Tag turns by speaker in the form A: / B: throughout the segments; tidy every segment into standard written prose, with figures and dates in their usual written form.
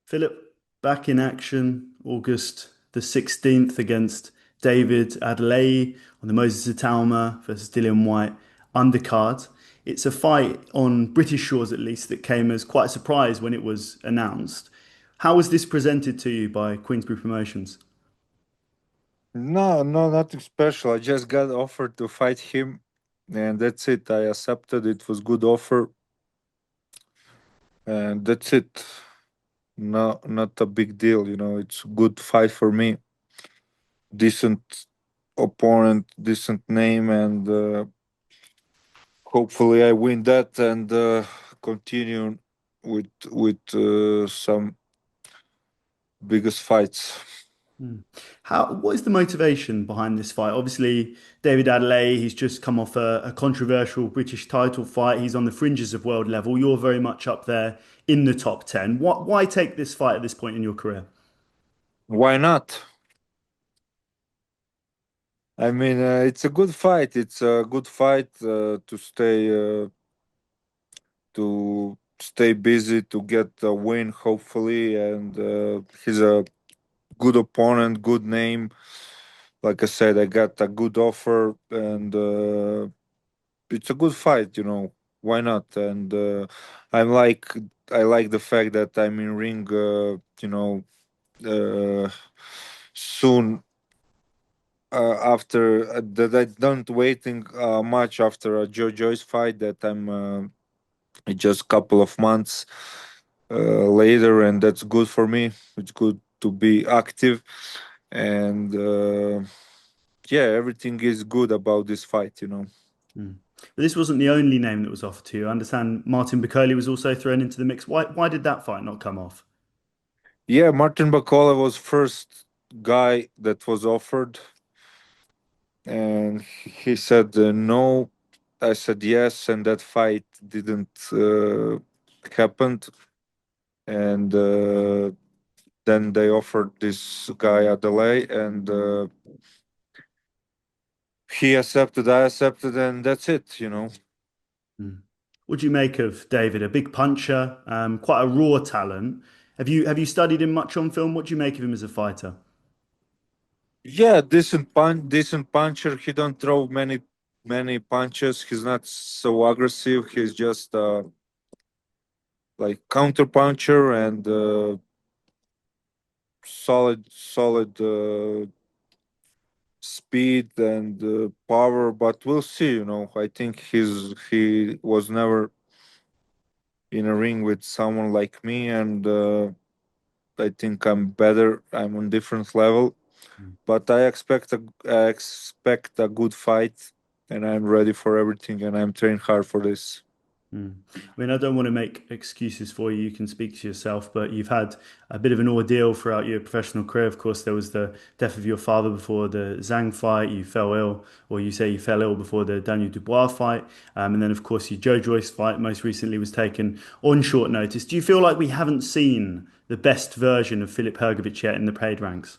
A: Philip, back in action, August the 16th against David Adeleye on the Moses Itauma versus Dillian White undercard. It's a fight on British shores, at least, that came as quite a surprise when it was announced. How was this presented to you by Queensbury Promotions?
B: No, no, nothing special. I just got offered to fight him, and that's it. I accepted. It was good offer, and that's it. No, not a big deal. It's a good fight for me. Decent opponent, decent name, and hopefully I win that and continue with some biggest fights.
A: Hmm. What is the motivation behind this fight? Obviously, David Adeleye, he's just come off a controversial British title fight. He's on the fringes of world level. You're very much up there in the top 10. Why take this fight at this point in your career?
B: Why not? I mean, it's a good fight. It's a good fight to stay busy to get a win, hopefully. And he's a good opponent, good name. Like I said, I got a good offer, and it's a good fight. Why not? And I'm like, I like the fact that I'm in ring. Uh, Soon after that, I don't waiting much after a Joyce fight. That I'm just couple of months later, and that's good for me. It's good to be active, and yeah, everything is good about this fight.
A: Hmm. But this wasn't the only name that was offered to you. I understand Martin Bakoli was also thrown into the mix. Why did that fight not come off?
B: Yeah, Martin Bacola was first guy that was offered, and he said no. I said yes, and that fight didn't happen. And then they offered this guy a delay, and he accepted, I accepted, and that's it.
A: Hmm. What do you make of David? A big puncher, quite a raw talent. Have you studied him much on film? What do you make of him as a fighter?
B: Yeah, decent puncher. He don't throw many punches. He's not so aggressive. He's just like counter puncher and solid speed and power. But we'll see. I think he was never in a ring with someone like me, and I think I'm better. I'm on different level, but I expect a good fight, and I'm ready for everything, and I'm trained hard for this.
A: Mm. I mean, I don't want to make excuses for you. You can speak to yourself, but you've had a bit of an ordeal throughout your professional career. Of course, there was the death of your father before the Zhang fight. You fell ill, or you say you fell ill before the Daniel Dubois fight. And then, of course, your Joe Joyce fight most recently was taken on short notice. Do you feel like we haven't seen the best version of Filip Hrgovic yet in the paid ranks?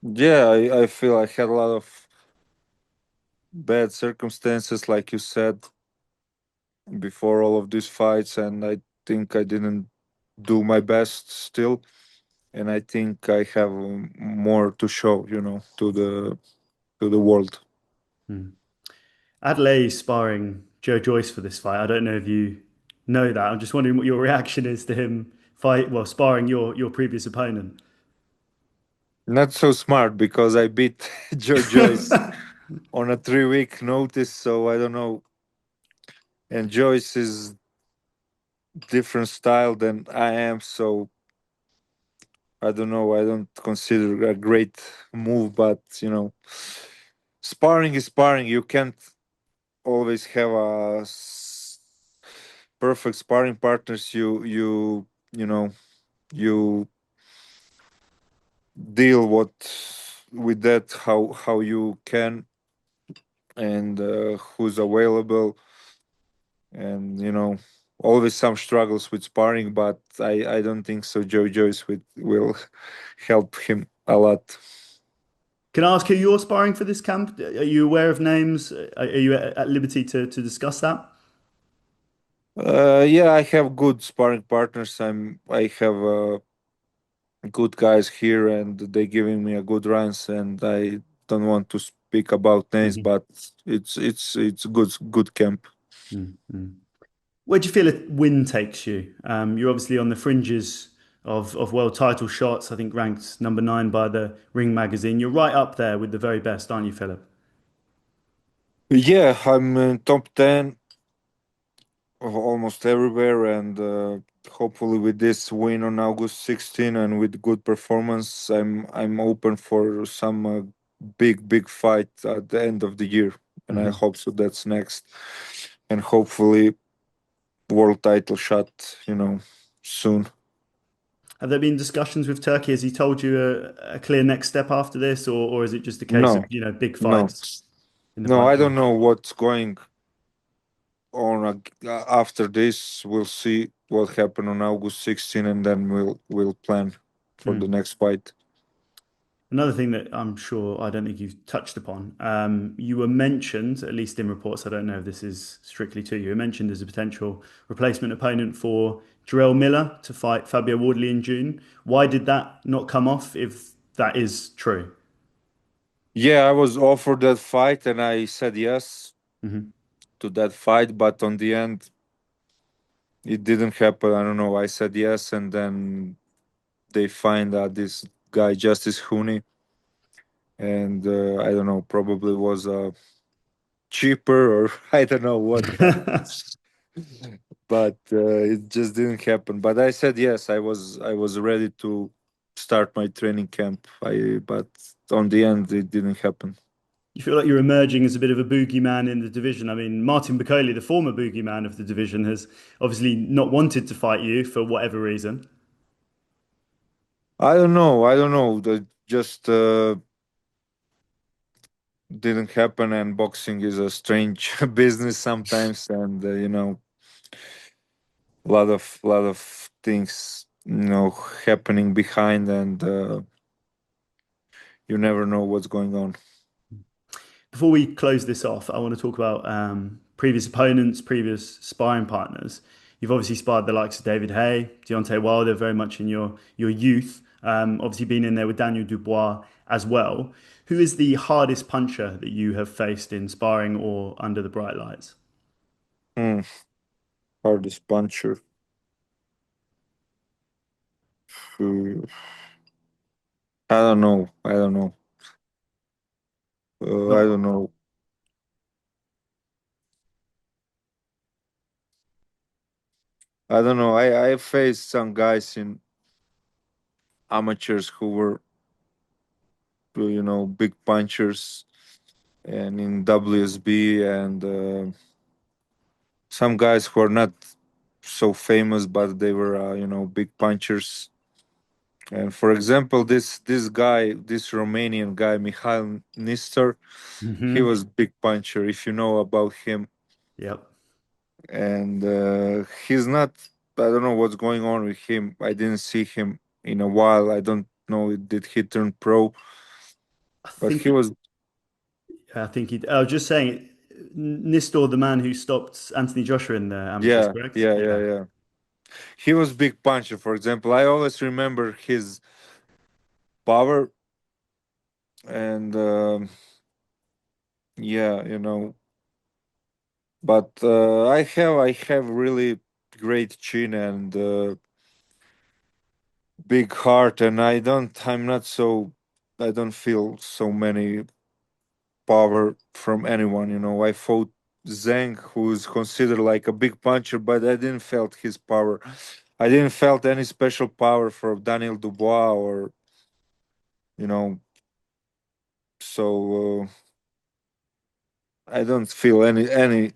B: Yeah, I feel I had a lot of bad circumstances, like you said, before all of these fights, and I think I didn't do my best still, and I think I have more to show, to the world.
A: Mm. Adelaide is sparring Joe Joyce for this fight. I don't know if you know that. I'm just wondering what your reaction is to him sparring your previous opponent.
B: Not so smart because I beat George Joyce on a 3 week notice, so I don't know. And Joyce is different style than I am, so I don't know. I don't consider a great move, but sparring is sparring. You can't always have perfect sparring partners. You deal with that how you can, and who's available, and always some struggles with sparring, but I don't think so Joe Joyce will help him a lot.
A: Can I ask who you're sparring for this camp? Are you aware of names? Are you at liberty to discuss that?
B: Yeah, I have good sparring partners. I have good guys here, and they giving me a good runs. And I don't want to speak about names,
A: Mhm.
B: but it's good camp.
A: Mm. Where do you feel a win takes you? You're obviously on the fringes of world title shots. I think ranked number 9 by the Ring magazine. You're right up there with the very best, aren't you, Philip?
B: Yeah, I'm in top 10 almost everywhere, and hopefully with this win on August 16 and with good performance, I'm open for some big fight at the end of the year, and I
A: Hmm.
B: hope so. That's next, and hopefully world title shot, soon.
A: Have there been discussions with Turkey? Has he told you a clear next step after this, or is it just a case of,
B: No,
A: big
B: no,
A: fights in the
B: no. I
A: pipeline?
B: don't know what's going on after this. We'll see what happened on August 16, and then we'll plan for the
A: Hmm.
B: next fight.
A: Another thing that I'm sure I don't think you've touched upon, you were mentioned, at least in reports, I don't know if this is strictly to you, you were mentioned as a potential replacement opponent for Jarrell Miller to fight Fabio Wardley in June. Why did that not come off if that is true?
B: Yeah, I was offered that fight, and I said yes
A: Hmm.
B: to that fight, but on the end, it didn't happen. I don't know. I said yes, and then they find out this guy Justice Hooney, and I don't know. Probably was cheaper, or I don't know what, but it just didn't happen. But I said yes. I was ready to start my training camp. But on the end, it didn't happen.
A: You feel like you're emerging as a bit of a boogeyman in the division. I mean, Martin Bakoli, the former boogeyman of the division, has obviously not wanted to fight you for whatever reason.
B: I don't know. I don't know. That just didn't happen. And boxing is a strange business sometimes, and a lot of things happening behind, and you never know what's going on.
A: Before we close this off, I want to talk about previous opponents, previous sparring partners. You've obviously sparred the likes of David Hay, Deontay Wilder, very much in your youth. Obviously, been in there with Daniel Dubois as well. Who is the hardest puncher that you have faced in sparring or under the bright lights?
B: Hmm. Hardest puncher. Hmm. I don't know. I don't know. I
A: Not
B: don't know. I don't know. I faced some guys in amateurs who were big punchers, and in WSB, and some guys who are not so famous, but they were big punchers. And for example, this guy, this Romanian guy, Mihail Nistor, he
A: hmm.
B: was big puncher, if you know about him.
A: Yep.
B: And he's not. I don't know what's going on with him. I didn't see him in a while. I don't know. Did he turn pro?
A: I
B: But
A: think
B: he
A: he,
B: was.
A: I think he. I was just saying, Nistor, the man who stopped Anthony Joshua in the amateurs,
B: Yeah,
A: correct?
B: yeah, yeah,
A: Yeah.
B: yeah. He was big puncher. For example, I always remember his power, and yeah, But I have really great chin, and big heart, and I'm not so. I don't feel so many power from anyone. I fought Zhang, who's considered like a big puncher, but I didn't felt his power. I didn't felt any special power from Daniel Dubois, or you know. So I don't feel any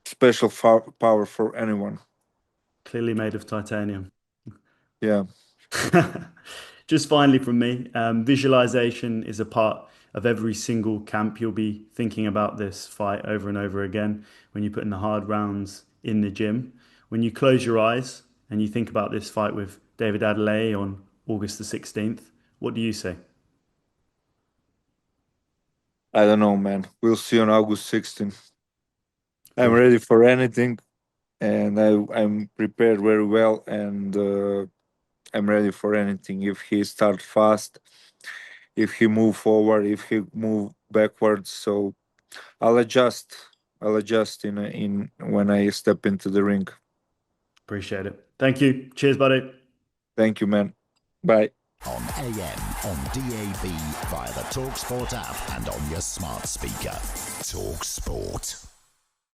B: special power for anyone.
A: Clearly made of titanium.
B: Yeah.
A: Just finally from me, visualization is a part of every single camp. You'll be thinking about this fight over and over again when you put in the hard rounds in the gym. When you close your eyes and you think about this fight with David Adeleye on August the 16th, what do you say?
B: I don't know, man. We'll see on August 16th. I'm
A: Appreciate
B: ready for anything, and I'm prepared very well. And I'm ready for anything. If he start fast, if he move forward, if he move backwards, so I'll adjust. I'll adjust in when I step into the ring.
A: Appreciate it. Thank you. Cheers, buddy.
B: Thank you, man. Bye.
C: On AM, on DAB, via the talkSPORT app and on your smart speaker. talkSPORT.